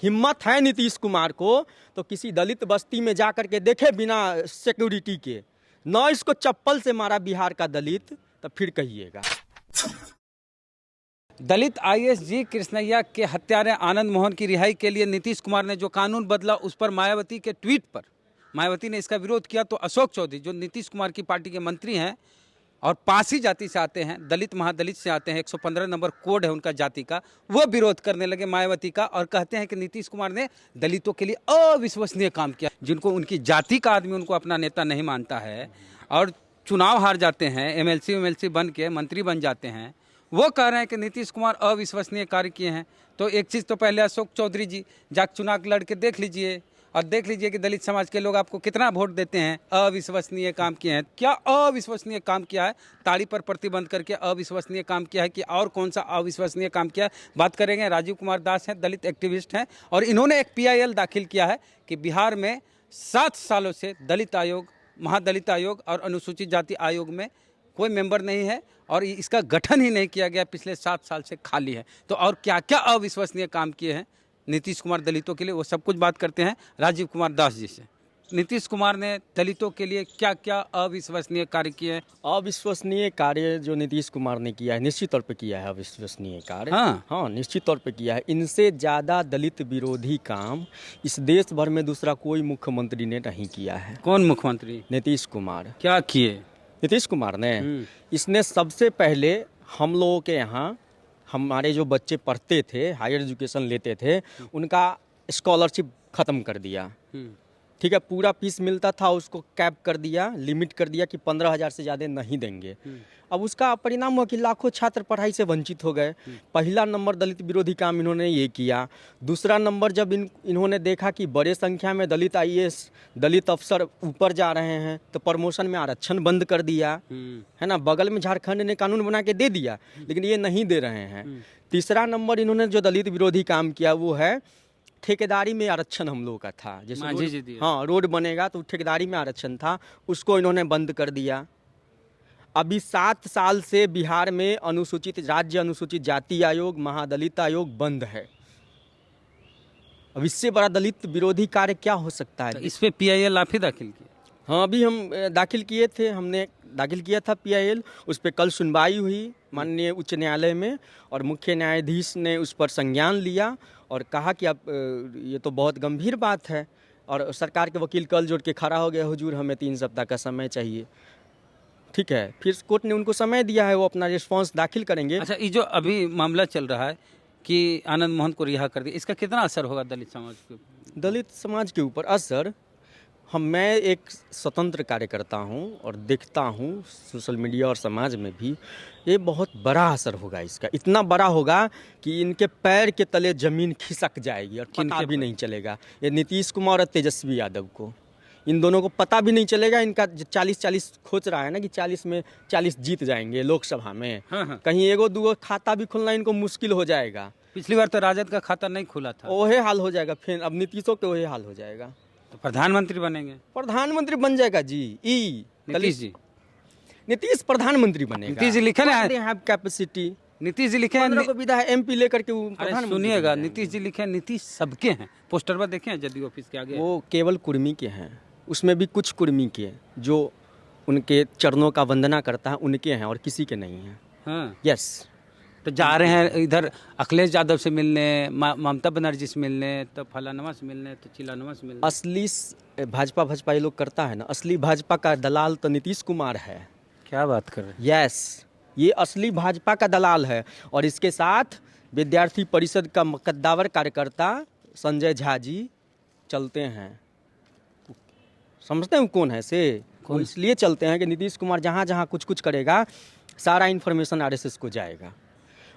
हिम्मत है नीतीश कुमार को तो किसी दलित बस्ती में जा कर के देखे बिना सिक्योरिटी के, न इसको चप्पल से मारा बिहार का दलित, तो फिर कहिएगा। दलित आईएएस जी कृष्णैया के हत्यारे आनंद मोहन की रिहाई के लिए नीतीश कुमार ने जो कानून बदला, उस पर मायावती के ट्वीट पर मायावती ने इसका विरोध किया, तो अशोक चौधरी जो नीतीश कुमार की पार्टी के मंत्री हैं और पासी जाति से आते हैं, दलित महादलित से आते हैं, 115 नंबर कोड है उनका जाति का, वो विरोध करने लगे मायावती का और कहते हैं कि नीतीश कुमार ने दलितों के लिए अविश्वसनीय काम किया। जिनको उनकी जाति का आदमी उनको अपना नेता नहीं मानता है और चुनाव हार जाते हैं, एमएलसी बन के मंत्री बन जाते हैं, वो कह रहे हैं कि नीतीश कुमार अविश्वसनीय कार्य किए हैं। तो एक चीज़ तो पहले अशोक चौधरी जी जाके चुनाव लड़ के देख लीजिए और देख लीजिए कि दलित समाज के लोग आपको कितना वोट देते हैं। अविश्वसनीय काम किए हैं, क्या अविश्वसनीय काम किया है? ताड़ी पर प्रतिबंध करके अविश्वसनीय काम किया है कि और कौन सा अविश्वसनीय काम किया है? बात करेंगे। राजीव कुमार दास हैं, दलित एक्टिविस्ट हैं और इन्होंने एक PIL दाखिल किया है कि बिहार में 7 सालों से दलित आयोग, महादलित आयोग और अनुसूचित जाति आयोग में कोई मेंबर नहीं है और इसका गठन ही नहीं किया गया, पिछले 7 साल से खाली है। तो और क्या क्या अविश्वसनीय काम किए हैं नीतीश कुमार दलितों के लिए, वो सब कुछ बात करते हैं राजीव कुमार दास जी से। नीतीश कुमार ने दलितों के लिए क्या क्या अविश्वसनीय कार्य किए हैं? अविश्वसनीय कार्य जो नीतीश कुमार ने किया है, निश्चित तौर पे किया है अविश्वसनीय कार्य। हाँ, निश्चित तौर पे किया है। इनसे ज़्यादा दलित विरोधी काम इस देश भर में दूसरा कोई मुख्यमंत्री ने नहीं किया है। कौन मुख्यमंत्री? नीतीश कुमार। क्या किए नीतीश कुमार ने? इसने सबसे पहले हम लोगों के यहाँ हमारे जो बच्चे पढ़ते थे, हायर एजुकेशन लेते थे, उनका स्कॉलरशिप ख़त्म कर दिया। ठीक है, पूरा फीस मिलता था उसको कैप कर दिया, लिमिट कर दिया कि 15,000 से ज़्यादा नहीं देंगे। अब उसका परिणाम हुआ कि लाखों छात्र पढ़ाई से वंचित हो गए। पहला नंबर दलित विरोधी काम इन्होंने ये किया। दूसरा नंबर जब इन्होंने देखा कि बड़े संख्या में दलित IAS, दलित अफसर ऊपर जा रहे हैं तो प्रमोशन में आरक्षण बंद कर दिया, है ना। बगल में झारखंड ने कानून बना के दे दिया, लेकिन ये नहीं दे रहे हैं। तीसरा नंबर इन्होंने जो दलित विरोधी काम किया वो है ठेकेदारी में आरक्षण हम लोगों का था। जैसे रोड बनेगा तो ठेकेदारी में आरक्षण था, उसको इन्होंने बंद कर दिया। अभी 7 साल से बिहार में राज्य अनुसूचित जाति आयोग, महादलित आयोग बंद है। अब इससे बड़ा दलित विरोधी कार्य क्या हो सकता है? तो इस पे PIL आप ही दाखिल किए? हाँ, अभी हम दाखिल किए थे, हमने दाखिल किया था PIL। उस पर कल सुनवाई हुई माननीय उच्च न्यायालय में और मुख्य न्यायाधीश ने उस पर संज्ञान लिया और कहा कि अब ये तो बहुत गंभीर बात है। और सरकार के वकील कल जोड़ के खड़ा हो गया, हुजूर हमें 3 सप्ताह का समय चाहिए। ठीक है, फिर कोर्ट ने उनको समय दिया है, वो अपना रिस्पॉन्स दाखिल करेंगे। अच्छा, ये जो अभी मामला चल रहा है कि आनंद मोहन को रिहा कर दिया, इसका कितना असर होगा दलित समाज के? दलित समाज के ऊपर असर, मैं एक स्वतंत्र कार्यकर्ता हूं और देखता हूं सोशल मीडिया और समाज में भी, ये बहुत बड़ा असर होगा इसका। इतना बड़ा होगा कि इनके पैर के तले जमीन खिसक जाएगी और पता भी नहीं चलेगा। ये नीतीश कुमार और तेजस्वी यादव को, इन दोनों को पता भी नहीं चलेगा। इनका 40-40 खोज रहा है ना कि 40 में 40 जीत जाएंगे लोकसभा में। कहीं एगो दूगो खाता भी खुलना इनको मुश्किल हो जाएगा। पिछली बार तो राजद का खाता नहीं खुला था, वही हाल हो जाएगा। फिर अब नीतीशों के वही हाल हो जाएगा। तो प्रधानमंत्री बनेंगे? प्रधानमंत्री बन जाएगा जी। नीतीश प्रधानमंत्री बनेगा। नीतीश जी लिखे हैं कैपेसिटी। नीतीश जी लिखे हैं विधा MP लेकर के सुनिएगा, नीतीश जी लिखे हैं नीतीश सबके हैं। पोस्टर पर देखे हैं जदयू ऑफिस के आगे, वो केवल कुर्मी के हैं। उसमें भी कुछ कुर्मी के जो उनके चरणों का वंदना करता है उनके हैं और किसी के नहीं हैं। यस। तो जा रहे हैं इधर अखिलेश यादव से मिलने, ममता बनर्जी से मिलने, तो फलानवा से मिलने, तो चिलानवा से मिलने। असली भाजपा ये लोग करता है ना, असली भाजपा का दलाल तो नीतीश कुमार है। क्या बात कर रहे हैं? यस, ये असली भाजपा का दलाल है। और इसके साथ विद्यार्थी परिषद का कद्दावर कार्यकर्ता संजय झा जी चलते हैं। समझते हैं कौन है से? वो इसलिए चलते हैं कि नीतीश कुमार जहाँ जहाँ कुछ करेगा सारा इन्फॉर्मेशन RSS को जाएगा।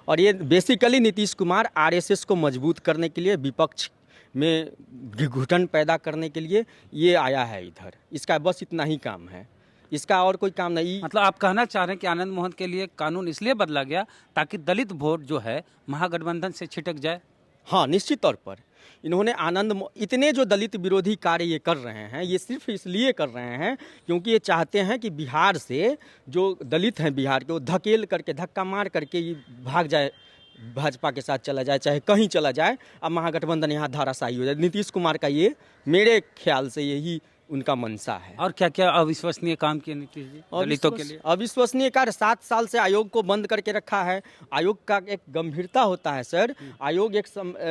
और ये बेसिकली नीतीश कुमार RSS को मजबूत करने के लिए, विपक्ष में घुटन पैदा करने के लिए ये आया है इधर। इसका बस इतना ही काम है, इसका और कोई काम नहीं। मतलब आप कहना चाह रहे हैं कि आनंद मोहन के लिए कानून इसलिए बदला गया ताकि दलित वोट जो है महागठबंधन से छिटक जाए? हाँ, निश्चित तौर पर इन्होंने इतने जो दलित विरोधी कार्य ये कर रहे हैं, ये सिर्फ इसलिए कर रहे हैं क्योंकि ये चाहते हैं कि बिहार से जो दलित हैं बिहार के, वो धकेल करके, धक्का मार करके ये भाग जाए भाजपा के साथ चला जाए, चाहे कहीं चला जाए, अब महागठबंधन यहाँ धाराशाही हो जाए। नीतीश कुमार का ये मेरे ख्याल से यही उनका मंशा है। और क्या क्या अविश्वसनीय काम किए नीतीश जी दलितों के लिए? अविश्वसनीय कार्य 7 साल से आयोग को बंद करके रखा है। आयोग का एक गंभीरता होता है सर। आयोग एक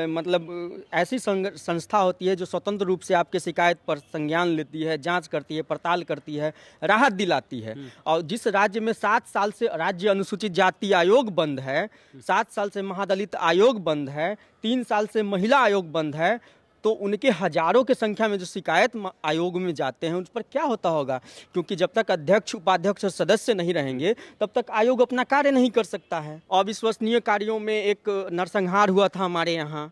मतलब ऐसी संस्था होती है जो स्वतंत्र रूप से आपके शिकायत पर संज्ञान लेती है, जांच करती है, पड़ताल करती है, राहत दिलाती है। और जिस राज्य में 7 साल से राज्य अनुसूचित जाति आयोग बंद है, 7 साल से महादलित आयोग बंद है, 3 साल से महिला आयोग बंद है, तो उनके हजारों की संख्या में जो शिकायत आयोग में जाते हैं उस पर क्या होता होगा? क्योंकि जब तक अध्यक्ष, उपाध्यक्ष और सदस्य नहीं रहेंगे तब तक आयोग अपना कार्य नहीं कर सकता है। अविश्वसनीय कार्यों में एक नरसंहार हुआ था हमारे यहाँ,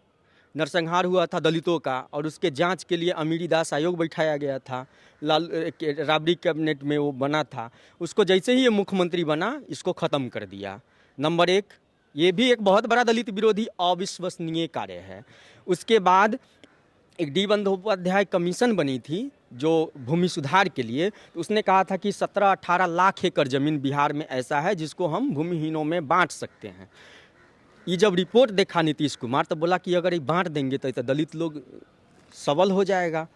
नरसंहार हुआ था दलितों का, और उसके जांच के लिए अमीरी दास आयोग बैठाया गया था। राबड़ी कैबिनेट में वो बना था। उसको जैसे ही ये मुख्यमंत्री बना, इसको ख़त्म कर दिया। नंबर 1, ये भी एक बहुत बड़ा दलित विरोधी अविश्वसनीय कार्य है। उसके बाद एक डी बंदोपाध्याय कमीशन बनी थी जो भूमि सुधार के लिए, तो उसने कहा था कि 17-18 लाख एकड़ ज़मीन बिहार में ऐसा है जिसको हम भूमिहीनों में बांट सकते हैं। ये जब रिपोर्ट देखा नीतीश कुमार तो बोला कि अगर ये बांट देंगे तो दलित लोग सबल हो जाएगा।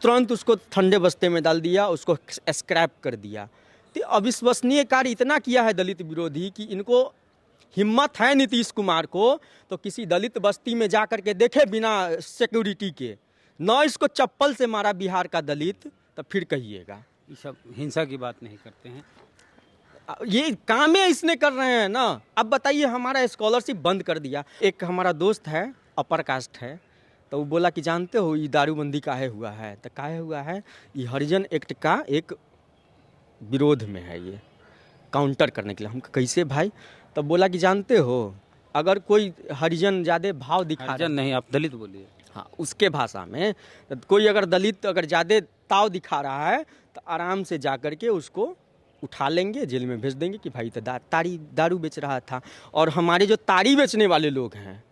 तुरंत उसको ठंडे बस्ते में डाल दिया, उसको स्क्रैप कर दिया। तो अविश्वसनीय कार्य इतना किया है दलित विरोधी कि इनको हिम्मत है नीतीश कुमार को तो किसी दलित बस्ती में जा कर के देखे बिना सिक्योरिटी के, न इसको चप्पल से मारा बिहार का दलित, तो फिर कहिएगा। ये सब हिंसा की बात नहीं करते हैं, ये काम है इसने कर रहे हैं ना। अब बताइए, हमारा स्कॉलरशिप बंद कर दिया। एक हमारा दोस्त है, अपर कास्ट है, तो वो बोला कि जानते हो ये दारूबंदी काहे हुआ है? तो काहे हुआ है? ये हरिजन एक्ट का एक विरोध में है, ये काउंटर करने के लिए। हम कैसे भाई? तब बोला कि जानते हो, अगर कोई हरिजन ज़्यादा भाव दिखा रहा है, हरिजन नहीं, आप दलित बोलिए, हाँ उसके भाषा में, तो कोई अगर दलित अगर ज़्यादा ताव दिखा रहा है तो आराम से जा कर के उसको उठा लेंगे, जेल में भेज देंगे कि भाई तो दारू बेच रहा था। और हमारे जो ताड़ी बेचने वाले लोग हैं,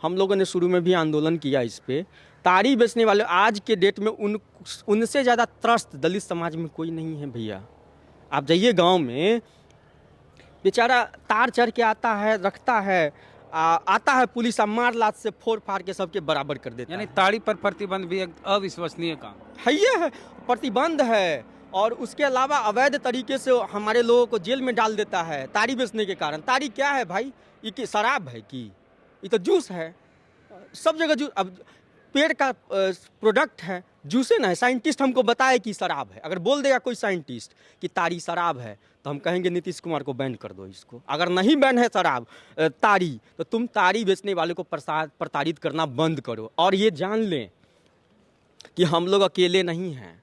हम लोगों ने शुरू में भी आंदोलन किया इस पर। ताड़ी बेचने वाले आज के डेट में उनसे ज़्यादा त्रस्त दलित समाज में कोई नहीं है भैया। आप जाइए गाँव में, बेचारा तार चढ़ के आता है, रखता है, आता है पुलिस, मार लात से फोड़ फाड़ के सबके बराबर कर देता है। यानी ताड़ी पर प्रतिबंध भी एक अविश्वसनीय काम है। ये है, प्रतिबंध है। और उसके अलावा अवैध तरीके से हमारे लोगों को जेल में डाल देता है ताड़ी बेचने के कारण। ताड़ी क्या है भाई? ये शराब है कि ये तो जूस है। सब जगह जूस, अब पेड़ का प्रोडक्ट है, जूसे ना है। साइंटिस्ट हमको बताए कि शराब है। अगर बोल देगा कोई साइंटिस्ट कि ताड़ी शराब है तो हम कहेंगे नीतीश कुमार को बैन कर दो इसको। अगर नहीं बैन है शराब ताड़ी, तो तुम ताड़ी बेचने वाले को प्रताड़ित करना बंद करो। और ये जान लें कि हम लोग अकेले नहीं हैं।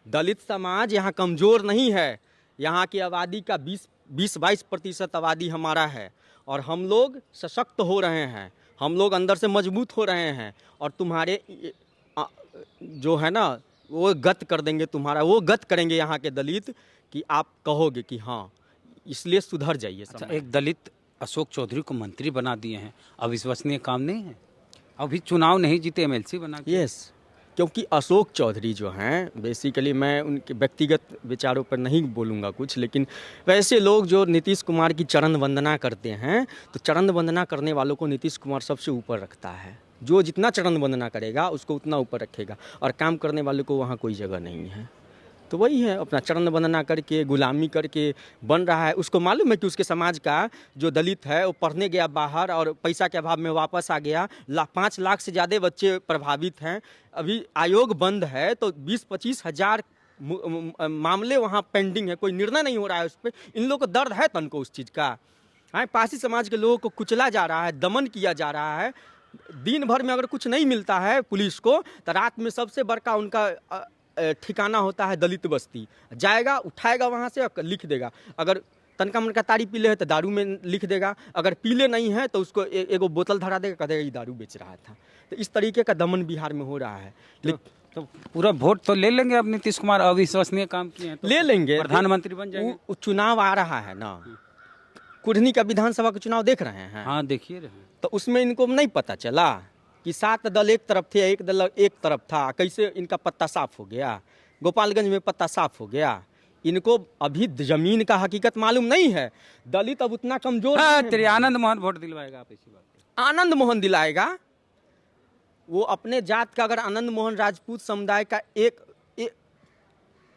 दलित समाज यहाँ कमज़ोर नहीं है। यहाँ की आबादी का 20-22% आबादी हमारा है, और हम लोग सशक्त हो रहे हैं, हम लोग अंदर से मजबूत हो रहे हैं। और तुम्हारे जो है ना, वो गत कर देंगे तुम्हारा, वो गत करेंगे यहाँ के दलित कि आप कहोगे कि हाँ, इसलिए सुधर जाइए। अच्छा, एक दलित अशोक चौधरी को मंत्री बना दिए हैं, अविश्वसनीय काम नहीं है? अभी चुनाव नहीं जीते, एमएलसी बना के। यस, क्योंकि अशोक चौधरी जो हैं, बेसिकली मैं उनके व्यक्तिगत विचारों पर नहीं बोलूँगा कुछ, लेकिन वैसे लोग जो नीतीश कुमार की चरण वंदना करते हैं, तो चरण वंदना करने वालों को नीतीश कुमार सबसे ऊपर रखता है। जो जितना चरण वंदना करेगा उसको उतना ऊपर रखेगा, और काम करने वाले को वहाँ कोई जगह नहीं है। तो वही है, अपना चरण वंदना करके, गुलामी करके बन रहा है। उसको मालूम है कि उसके समाज का जो दलित है वो पढ़ने गया बाहर और पैसा के अभाव में वापस आ गया। 5 लाख से ज़्यादा बच्चे प्रभावित हैं। अभी आयोग बंद है तो 20-25 हज़ार मामले वहाँ पेंडिंग है, कोई निर्णय नहीं हो रहा है उस पर। इन लोगों को दर्द है तन को उस चीज़ का। हाँ, पासी समाज के लोगों को कुचला जा रहा है, दमन किया जा रहा है। दिन भर में अगर कुछ नहीं मिलता है पुलिस को, तो रात में सबसे बड़का उनका ठिकाना होता है दलित बस्ती। जाएगा, उठाएगा वहाँ से और लिख देगा। अगर तनका मनका ताड़ी पीले है तो दारू में लिख देगा, अगर पीले नहीं है तो उसको एगो बोतल धरा देगा, कह देगा ये दारू बेच रहा था। तो इस तरीके का दमन बिहार में हो रहा है। तो पूरा वोट तो ले लेंगे अब नीतीश कुमार, अविश्वसनीय काम किए हैं तो ले लेंगे, प्रधानमंत्री बन जाएंगे। चुनाव आ रहा है ना, कुढ़नी का विधानसभा का चुनाव देख रहे हैं। हाँ, देखिए रहे। तो उसमें इनको नहीं पता चला कि 7 दल एक तरफ थे, एक दल एक तरफ था। कैसे इनका पत्ता साफ हो गया, गोपालगंज में पत्ता साफ हो गया। इनको अभी जमीन का हकीकत मालूम नहीं है। दलित अब उतना कमजोर नहीं है। तेरे आनंद मोहन वोट दिलवाएगा, आप इसी बात पे। आनंद मोहन दिलाएगा। वो अपने जात का, अगर आनंद मोहन राजपूत समुदाय का एक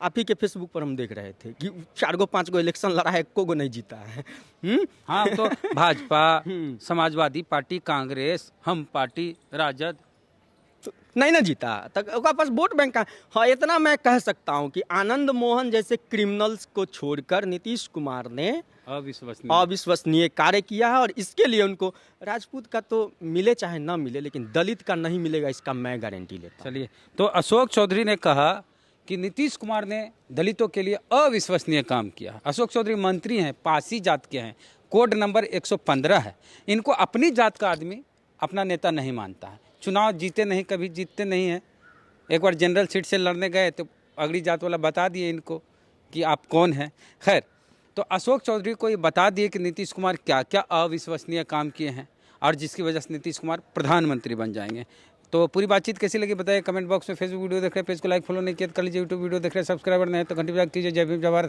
आप ही के फेसबुक पर हम देख रहे थे कि 4 गो 5 गो इलेक्शन लड़ा है, एको गो नहीं जीता है। हाँ, तो भाजपा, समाजवादी पार्टी, कांग्रेस, हम पार्टी, राजद तो नहीं ना जीता, तक ओकरा पास वोट बैंक का। हाँ, इतना मैं कह सकता हूँ कि आनंद मोहन जैसे क्रिमिनल्स को छोड़कर नीतीश कुमार ने अविश्वसनीय कार्य किया है, और इसके लिए उनको राजपूत का तो मिले चाहे ना मिले, लेकिन दलित का नहीं मिलेगा, इसका मैं गारंटी लेता हूं। चलिए, तो अशोक चौधरी ने कहा कि नीतीश कुमार ने दलितों के लिए अविश्वसनीय काम किया। अशोक चौधरी मंत्री हैं, पासी जात के हैं, कोड नंबर 115 है। इनको अपनी जात का आदमी अपना नेता नहीं मानता है। चुनाव जीते नहीं, कभी जीतते नहीं हैं। एक बार जनरल सीट से लड़ने गए तो अगली जात वाला बता दिए इनको कि आप कौन हैं। खैर, तो अशोक चौधरी को ये बता दिए कि नीतीश कुमार क्या क्या अविश्वसनीय काम किए हैं, और जिसकी वजह से नीतीश कुमार प्रधानमंत्री बन जाएंगे। तो पूरी बातचीत कैसी लगी बताइए कमेंट बॉक्स में। फेसबुक वीडियो देख रहे हैं, पेज को लाइक फॉलो नहीं किया तो कर लीजिए। यूट्यूब वीडियो देख रहे हैं, सब्सक्राइबर नहीं है तो घंटी बजा कीजिए। जय भीम, जय भारत।